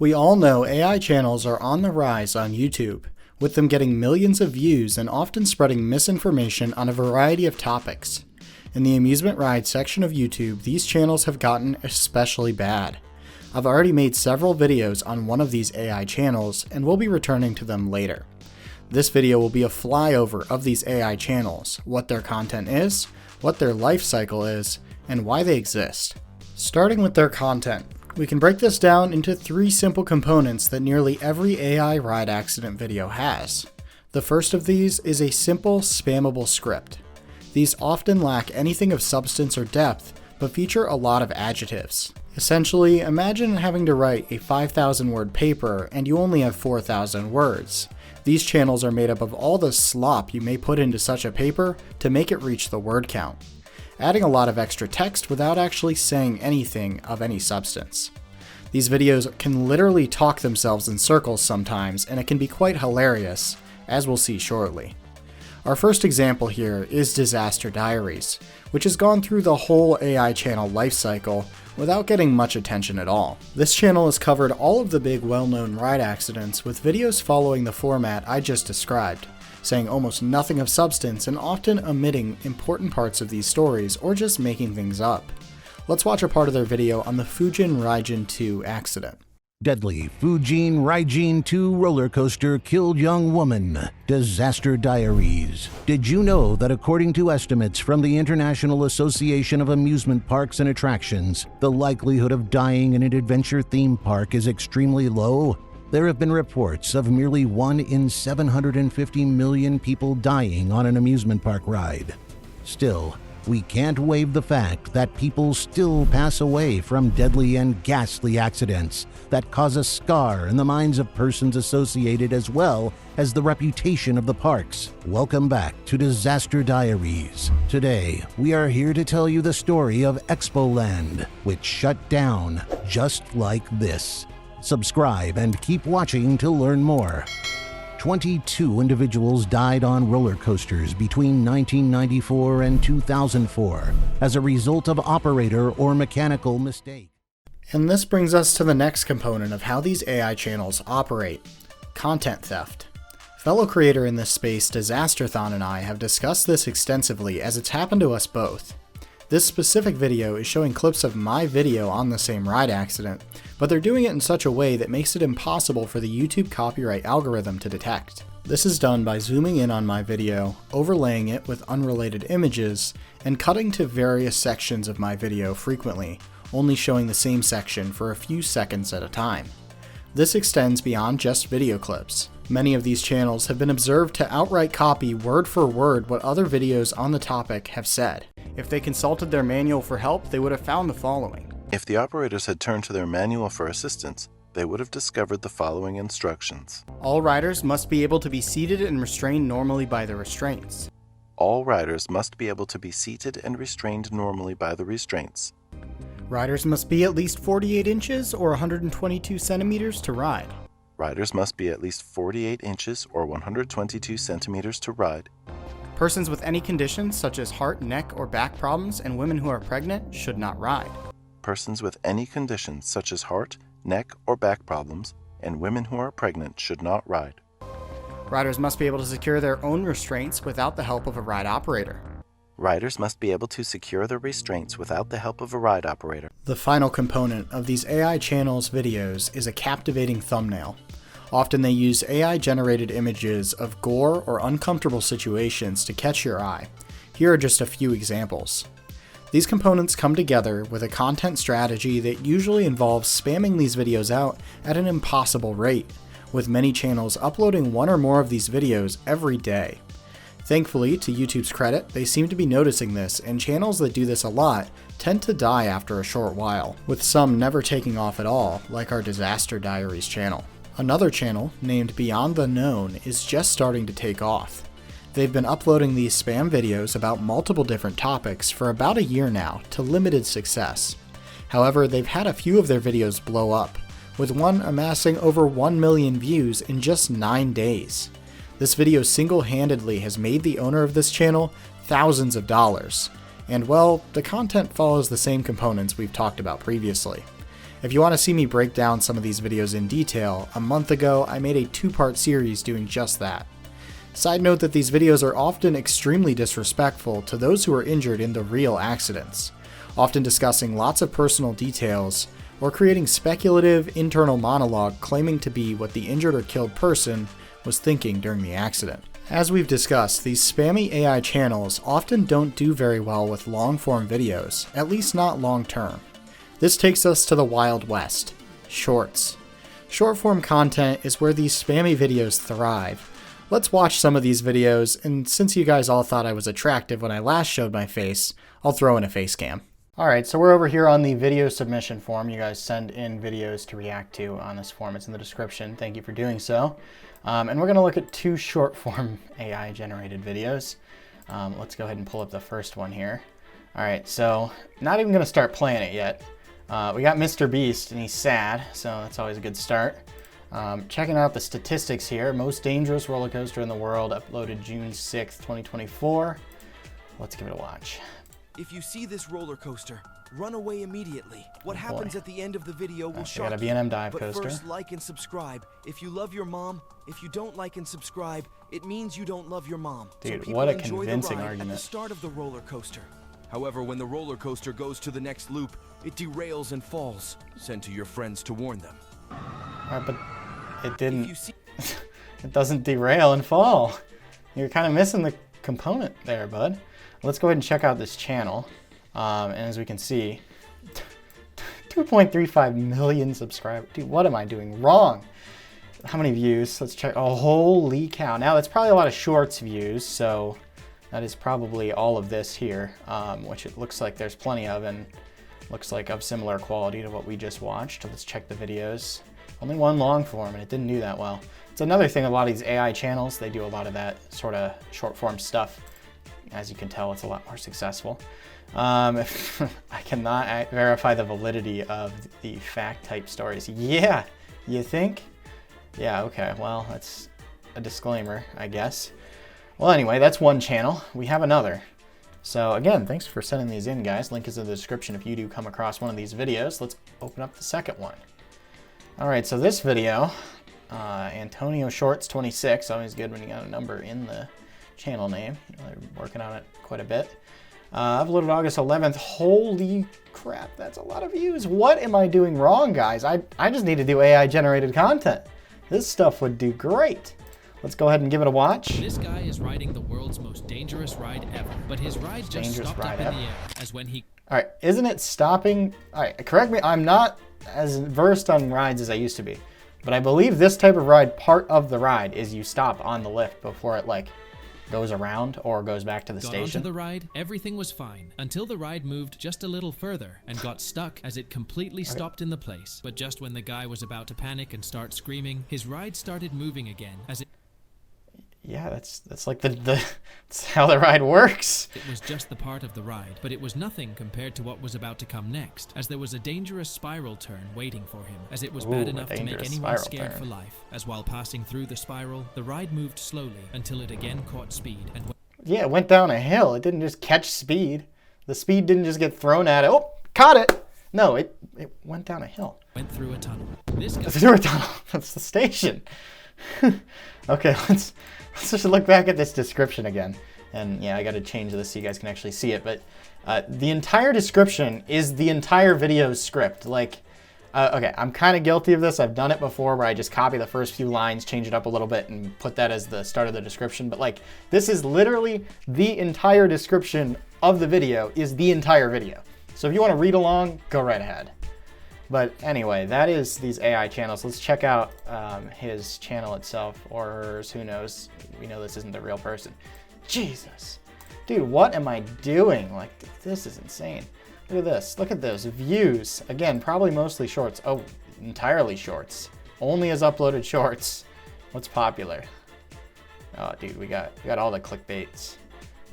We all know AI channels are on the rise on YouTube, with them getting millions of views and often spreading misinformation on a variety of topics. In the amusement ride section of YouTube, these channels have gotten especially bad. I've already made several videos on one of these AI channels, and we'll be returning to them later. This video will be a flyover of these AI channels, what their content is, what their life cycle is, and why they exist. Starting with their content, we can break this down into three simple components that nearly every AI ride accident video has. The first of these is a simple, spammable script. These often lack anything of substance or depth, but feature a lot of adjectives. Essentially, imagine having to write a 5,000 word paper and you only have 4,000 words. These channels are made up of all the slop you may put into such a paper to make it reach the word count, adding a lot of extra text without actually saying anything of any substance. These videos can literally talk themselves in circles sometimes, and it can be quite hilarious, as we'll see shortly. Our first example here is Disaster Diaries, which has gone through the whole AI channel lifecycle without getting much attention at all. This channel has covered all of the big well-known ride accidents with videos following the format I just described, saying almost nothing of substance and often omitting important parts of these stories or just making things up. Let's watch a part of their video on the Fujin Raijin 2 accident. Deadly Fujin Raijin 2 roller coaster killed young woman. Disaster Diaries. Did you know that according to estimates from the International Association of Amusement Parks and Attractions, the likelihood of dying in an adventure theme park is extremely low? There have been reports of merely 1 in 750 million people dying on an amusement park ride. Still, we can't waive the fact that people still pass away from deadly and ghastly accidents that cause a scar in the minds of persons associated as well as the reputation of the parks. Welcome back to Disaster Diaries. Today, we are here to tell you the story of Expoland, which shut down just like this. Subscribe and keep watching to learn more. 22 individuals died on roller coasters between 1994 and 2004 as a result of operator or mechanical mistake. And this brings us to the next component of how these AI channels operate: content theft. Fellow creator in this space, Disasterthon, and I have discussed this extensively as it's happened to us both. This specific video is showing clips of my video on the same ride accident, but they're doing it in such a way that makes it impossible for the YouTube copyright algorithm to detect. This is done by zooming in on my video, overlaying it with unrelated images, and cutting to various sections of my video frequently, only showing the same section for a few seconds at a time. This extends beyond just video clips. Many of these channels have been observed to outright copy word for word what other videos on the topic have said. If they consulted their manual for help, they would have found the following. If the operators had turned to their manual for assistance, they would have discovered the following instructions. All riders must be able to be seated and restrained normally by the restraints. All riders must be able to be seated and restrained normally by the restraints. Riders must be at least 48 inches or 122 centimeters to ride. Riders must be at least 48 inches or 122 centimeters to ride. Persons with any conditions such as heart, neck, or back problems and women who are pregnant should not ride. Persons with any conditions such as heart, neck, or back problems and women who are pregnant should not ride. Riders must be able to secure their own restraints without the help of a ride operator. Riders must be able to secure their restraints without the help of a ride operator. The final component of these AI channels' videos is a captivating thumbnail. Often they use AI-generated images of gore or uncomfortable situations to catch your eye. Here are just a few examples. These components come together with a content strategy that usually involves spamming these videos out at an impossible rate, with many channels uploading one or more of these videos every day. Thankfully, to YouTube's credit, they seem to be noticing this, and channels that do this a lot tend to die after a short while, with some never taking off at all, like our Disaster Diaries channel. Another channel, named Beyond the Known, is just starting to take off. They've been uploading these spam videos about multiple different topics for about a year now, to limited success. However, they've had a few of their videos blow up, with one amassing over 1 million views in just 9 days. This video single-handedly has made the owner of this channel thousands of dollars. And well, the content follows the same components we've talked about previously. If you want to see me break down some of these videos in detail, a month ago I made a 2-part series doing just that. Side note that these videos are often extremely disrespectful to those who are injured in the real accidents, often discussing lots of personal details, or creating speculative internal monologue claiming to be what the injured or killed person was thinking during the accident. As we've discussed, these spammy AI channels often don't do very well with long-form videos, at least not long-term. This takes us to the Wild West, shorts. Short-form content is where these spammy videos thrive. Let's watch some of these videos, and since you guys all thought I was attractive when I last showed my face, I'll throw in a face cam. Alright, so we're over here on the video submission form. You guys send in videos to react to on this form. It's in the description. Thank you for doing so. And we're going to look at 2 short-form AI-generated videos. Let's go ahead and pull up the first one here. Alright, so not even going to start playing it yet. We got Mr. Beast, and he's sad, so that's always a good start. Checking out the statistics here. Most dangerous roller coaster in the world, uploaded June 6th, 2024. Let's give it a watch. If you see this roller coaster, run away immediately. What happens at the end of the video will shock you. Got a B&M dive but coaster. First, like and subscribe. If you love your mom, if you don't like and subscribe, it means you don't love your mom. Dude, so what a enjoy convincing the ride argument. At the start of the roller coaster. However, when the roller coaster goes to the next loop, it derails and falls. Send to your friends to warn them. Alright, but it didn't. It doesn't derail and fall. You're kind of missing the component there, bud. Let's go ahead and check out this channel. And as we can see, 2.35 million subscribers. Dude, what am I doing wrong? How many views? Let's check. Oh, holy cow. Now, that's probably a lot of shorts views, so that is probably all of this here, which it looks like there's plenty of, and looks like of similar quality to what we just watched. Let's check the videos. Only one long form, and it didn't do that well. It's another thing, a lot of these AI channels, they do a lot of that sort of short form stuff. As you can tell, it's a lot more successful. I cannot verify the validity of the fact type stories. Yeah, you think? Yeah, okay, well, that's a disclaimer, I guess. Well, anyway, that's one channel. We have another. So again, thanks for sending these in, guys. Link is in the description if you do come across one of these videos. Let's open up the second one. All right, so this video, Antonio Shorts 26, always good when you got a number in the channel name. They're working on it quite a bit. Uploaded August 11th. Holy crap, that's a lot of views. What am I doing wrong, guys? I just need to do AI generated content. This stuff would do great. Let's go ahead and give it a watch. This guy is riding the world's most dangerous ride ever, but his ride just stopped up in the air as when he... All right, isn't it stopping? All right, correct me, I'm not as versed on rides as I used to be, but I believe this type of ride, part of the ride is you stop on the lift before it like goes around or goes back to the station. Got onto the ride, everything was fine, until the ride moved just a little further and got stuck as it completely stopped in the place. But just when the guy was about to panic and start screaming, his ride started moving again as it... Yeah, that's like that's how the ride works. It was just the part of the ride, but it was nothing compared to what was about to come next, as there was a dangerous spiral turn waiting for him, as it was bad enough to make anyone scared for life. As while passing through the spiral, the ride moved slowly until it again caught speed and yeah, it went down a hill. It didn't just catch speed. The speed didn't just get thrown at it. Oh, caught it. No, it went down a hill. Went through a tunnel. This guy through a tunnel. That's the station. Okay, let's just look back at this description again. And yeah, I got to change this so you guys can actually see it. But the entire description is the entire video's script. Like, okay, I'm kind of guilty of this. I've done it before where I just copy the first few lines, change it up a little bit, and put that as the start of the description. But like, this is literally the entire description of the video is the entire video. So if you want to read along, go right ahead. But anyway, that is these AI channels. Let's check out his channel itself, or hers, who knows. We know this isn't the real person. Jesus. Dude, what am I doing? Like, this is insane. Look at this. Look at those views. Again, probably mostly shorts. Oh, entirely shorts. Only as uploaded shorts. What's popular? Oh, dude, we got all the clickbaits.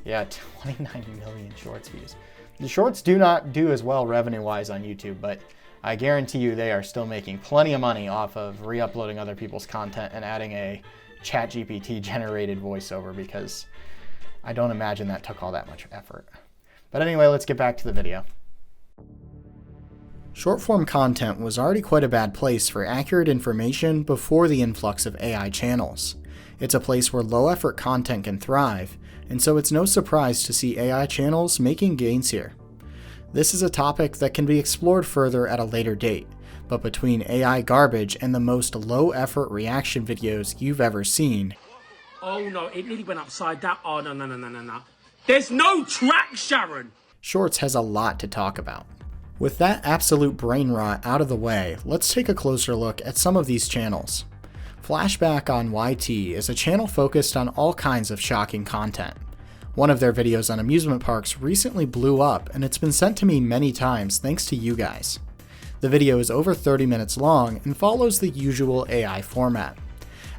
Yeah, 29 million shorts views. The shorts do not do as well revenue-wise on YouTube, but I guarantee you they are still making plenty of money off of re-uploading other people's content and adding a ChatGPT generated voiceover, because I don't imagine that took all that much effort. But anyway, let's get back to the video. Short-form content was already quite a bad place for accurate information before the influx of AI channels. It's a place where low-effort content can thrive, and so it's no surprise to see AI channels making gains here. This is a topic that can be explored further at a later date, but between AI garbage and the most low-effort reaction videos you've ever seen... Oh no, it nearly went upside down. Oh no. There's no track, Sharon! Shorts has a lot to talk about. With that absolute brain rot out of the way, let's take a closer look at some of these channels. Flashback on YT is a channel focused on all kinds of shocking content. One of their videos on amusement parks recently blew up, and it's been sent to me many times thanks to you guys. The video is over 30 minutes long and follows the usual AI format.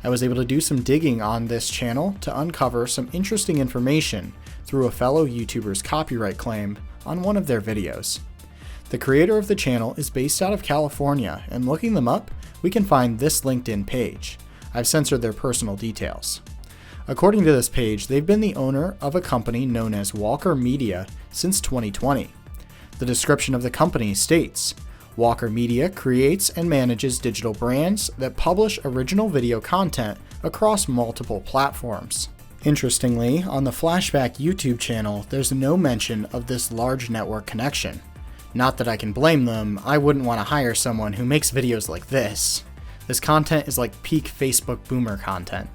I was able to do some digging on this channel to uncover some interesting information through a fellow YouTuber's copyright claim on one of their videos. The creator of the channel is based out of California, and looking them up, we can find this LinkedIn page. I've censored their personal details. According to this page, they've been the owner of a company known as Walker Media since 2020. The description of the company states, Walker Media creates and manages digital brands that publish original video content across multiple platforms. Interestingly, on the Flashback YouTube channel, there's no mention of this large network connection. Not that I can blame them, I wouldn't want to hire someone who makes videos like this. This content is like peak Facebook boomer content.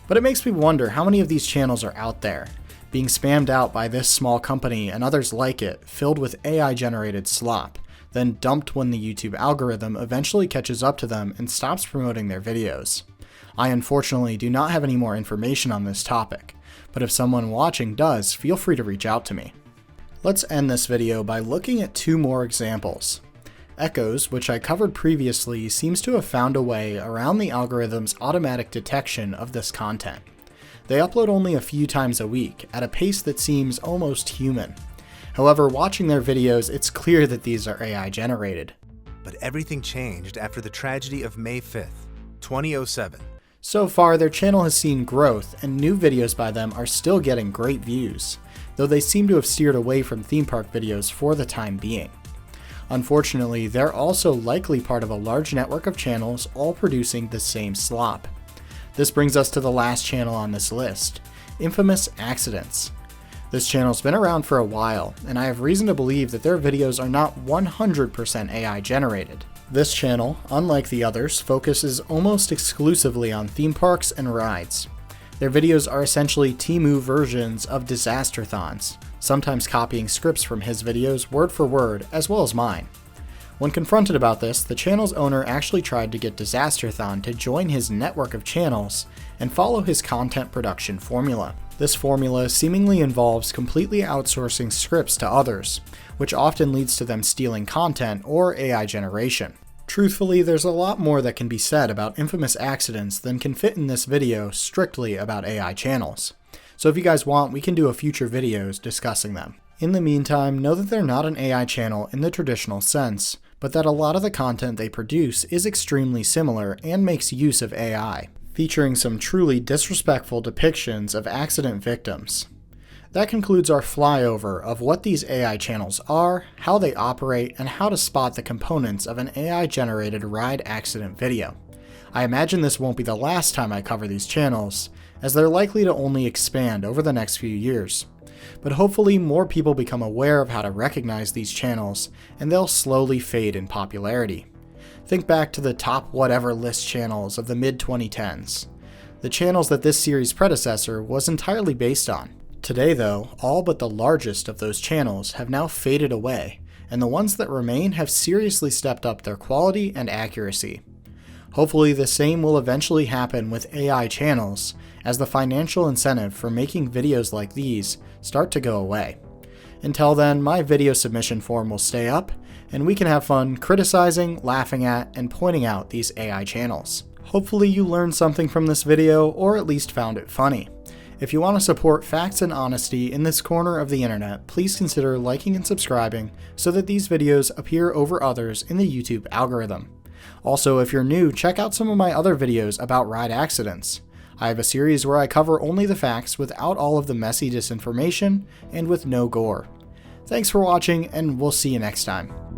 But it makes me wonder how many of these channels are out there, being spammed out by this small company and others like it, filled with AI-generated slop, then dumped when the YouTube algorithm eventually catches up to them and stops promoting their videos. I unfortunately do not have any more information on this topic, but if someone watching does, feel free to reach out to me. Let's end this video by looking at two more examples. Echoes, which I covered previously, seems to have found a way around the algorithm's automatic detection of this content. They upload only a few times a week, at a pace that seems almost human. However, watching their videos, it's clear that these are AI generated. But everything changed after the tragedy of May 5th, 2007. So far, their channel has seen growth, and new videos by them are still getting great views, though they seem to have steered away from theme park videos for the time being. Unfortunately, they're also likely part of a large network of channels all producing the same slop. This brings us to the last channel on this list, Infamous Accidents. This channel's been around for a while, and I have reason to believe that their videos are not 100% AI generated. This channel, unlike the others, focuses almost exclusively on theme parks and rides. Their videos are essentially Temu versions of Disasterthons, sometimes copying scripts from his videos word for word, as well as mine. When confronted about this, the channel's owner actually tried to get Disasterthon to join his network of channels and follow his content production formula. This formula seemingly involves completely outsourcing scripts to others, which often leads to them stealing content or AI generation. Truthfully, there's a lot more that can be said about Infamous Accidents than can fit in this video strictly about AI channels. So if you guys want, we can do a future videos discussing them. In the meantime, know that they're not an AI channel in the traditional sense, but that a lot of the content they produce is extremely similar and makes use of AI, featuring some truly disrespectful depictions of accident victims. That concludes our flyover of what these AI channels are, how they operate, and how to spot the components of an AI-generated ride accident video. I imagine this won't be the last time I cover these channels, as they're likely to only expand over the next few years. But hopefully more people become aware of how to recognize these channels, and they'll slowly fade in popularity. Think back to the top whatever list channels of the mid-2010s, the channels that this series' predecessor was entirely based on. Today though, all but the largest of those channels have now faded away, and the ones that remain have seriously stepped up their quality and accuracy. Hopefully the same will eventually happen with AI channels, as the financial incentive for making videos like these start to go away. Until then, my video submission form will stay up, and we can have fun criticizing, laughing at, and pointing out these AI channels. Hopefully you learned something from this video, or at least found it funny. If you want to support facts and honesty in this corner of the internet, please consider liking and subscribing so that these videos appear over others in the YouTube algorithm. Also, if you're new, check out some of my other videos about ride accidents. I have a series where I cover only the facts without all of the messy disinformation and with no gore. Thanks for watching, and we'll see you next time.